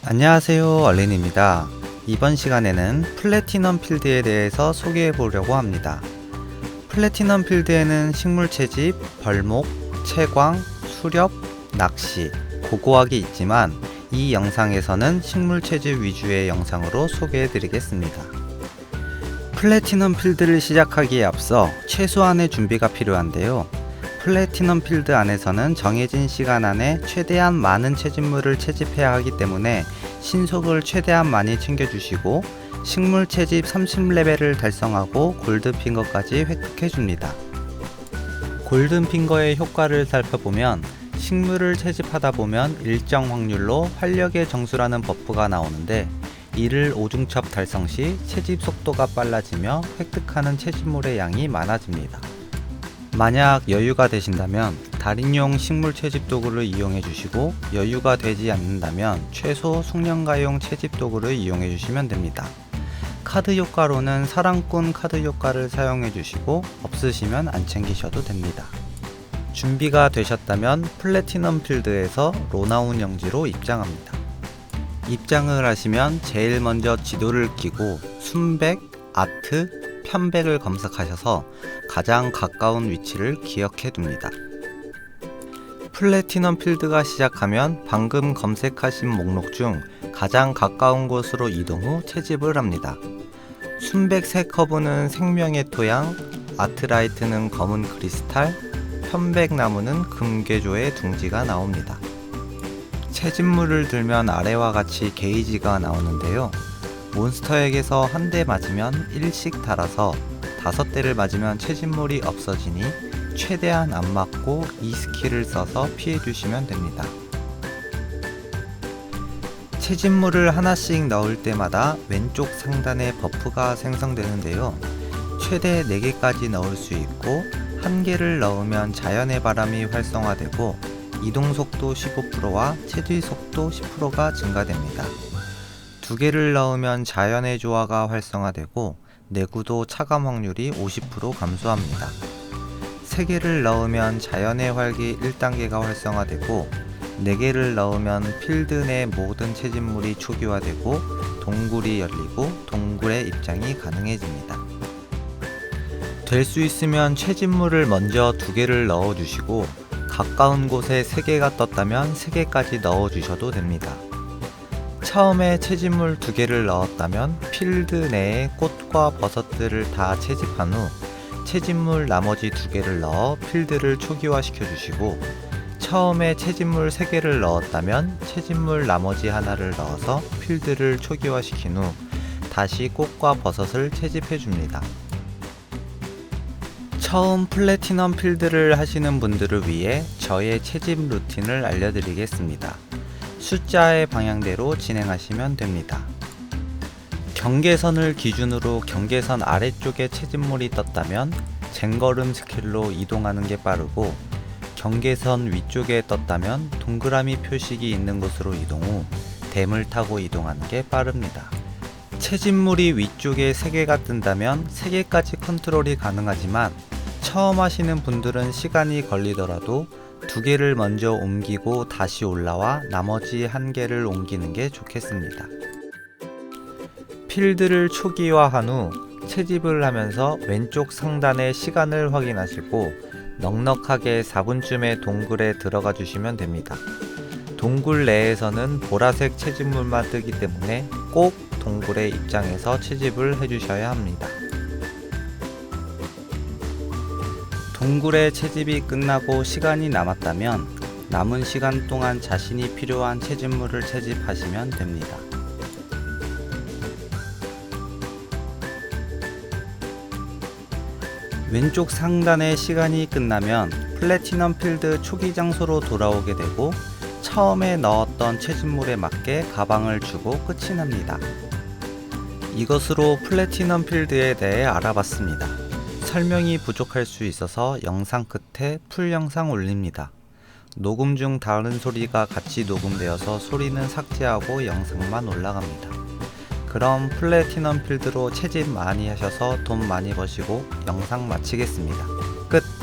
안녕하세요, 얼린입니다. 이번 시간에는 플래티넘 필드에 대해서 소개해 보려고 합니다. 플래티넘 필드에는 식물 채집, 벌목, 채광, 수렵, 낚시, 고고학이 있지만 이 영상에서는 식물 채집 위주의 영상으로 소개해 드리겠습니다. 플래티넘 필드를 시작하기에 앞서 최소한의 준비가 필요한데요. 플래티넘 필드 안에서는 정해진 시간 안에 최대한 많은 채집물을 채집해야 하기 때문에 신속을 최대한 많이 챙겨주시고 식물 채집 30레벨을 달성하고 골든핑거까지 획득해줍니다. 골든핑거의 효과를 살펴보면 식물을 채집하다 보면 일정 확률로 활력의 정수라는 버프가 나오는데 이를 5중첩 달성 시 채집 속도가 빨라지며 획득하는 채집물의 양이 많아집니다. 만약 여유가 되신다면 달인용 식물 채집 도구를 이용해 주시고 여유가 되지 않는다면 최소 숙련가용 채집 도구를 이용해 주시면 됩니다. 카드 효과로는 사랑꾼 카드 효과를 사용해 주시고 없으시면 안 챙기셔도 됩니다. 준비가 되셨다면 플래티넘 필드에서 로나운 영지로 입장합니다. 입장을 하시면 제일 먼저 지도를 끼고 순백, 아트, 편백을 검색하셔서 가장 가까운 위치를 기억해 둡니다. 플래티넘 필드가 시작하면 방금 검색하신 목록 중 가장 가까운 곳으로 이동 후 채집을 합니다. 순백 3커브는 생명의 토양, 아트라이트는 검은 크리스탈, 편백나무는 금괴조의 둥지가 나옵니다. 채집물을 들면 아래와 같이 게이지가 나오는데요. 몬스터에게서 한 대 맞으면 1씩 달아서 5대를 맞으면 채집물이 없어지니 최대한 안 맞고 이 스킬을 써서 피해 주시면 됩니다. 채집물을 하나씩 넣을 때마다 왼쪽 상단에 버프가 생성되는데요. 최대 4개까지 넣을 수 있고 1개를 넣으면 자연의 바람이 활성화되고 이동속도 15%와 채취속도 10%가 증가됩니다. 2개를 넣으면 자연의 조화가 활성화되고 내구도 차감 확률이 50% 감소합니다. 3개를 넣으면 자연의 활기 1단계가 활성화되고 4개를 넣으면 필드 내 모든 채집물이 초기화되고 동굴이 열리고 동굴의 입장이 가능해집니다. 될 수 있으면 채집물을 먼저 2개를 넣어주시고 가까운 곳에 3개가 떴다면 3개까지 넣어주셔도 됩니다. 처음에 채집물 2개를 넣었다면 필드 내에 꽃과 버섯들을 다 채집한 후 채집물 나머지 2개를 넣어 필드를 초기화시켜 주시고 처음에 채집물 3개를 넣었다면 채집물 나머지 하나를 넣어서 필드를 초기화시킨 후 다시 꽃과 버섯을 채집해 줍니다. 처음 플래티넘 필드를 하시는 분들을 위해 저의 채집 루틴을 알려드리겠습니다. 숫자의 방향대로 진행하시면 됩니다. 경계선을 기준으로 경계선 아래쪽에 채집물이 떴다면 쟁걸음 스킬로 이동하는 게 빠르고 경계선 위쪽에 떴다면 동그라미 표식이 있는 곳으로 이동 후 댐을 타고 이동하는 게 빠릅니다. 채집물이 위쪽에 3개가 뜬다면 3개까지 컨트롤이 가능하지만 처음 하시는 분들은 시간이 걸리더라도 2개를 먼저 옮기고 다시 올라와 나머지 1개를 옮기는 게 좋겠습니다. 필드를 초기화한 후 채집을 하면서 왼쪽 상단의 시간을 확인하시고 넉넉하게 4분쯤에 동굴에 들어가 주시면 됩니다. 동굴 내에서는 보라색 채집물만 뜨기 때문에 꼭 동굴의 입장에서 채집을 해주셔야 합니다. 동굴의 채집이 끝나고 시간이 남았다면 남은 시간 동안 자신이 필요한 채집물을 채집하시면 됩니다. 왼쪽 상단의 시간이 끝나면 플래티넘 필드 초기 장소로 돌아오게 되고 처음에 넣었던 채집물에 맞게 가방을 주고 끝이 납니다. 이것으로 플래티넘 필드에 대해 알아봤습니다. 설명이 부족할 수 있어서 영상 끝에 풀 영상 올립니다. 녹음 중 다른 소리가 같이 녹음되어서 소리는 삭제하고 영상만 올라갑니다. 그럼 플래티넘 필드로 채집 많이 하셔서 돈 많이 버시고 영상 마치겠습니다. 끝!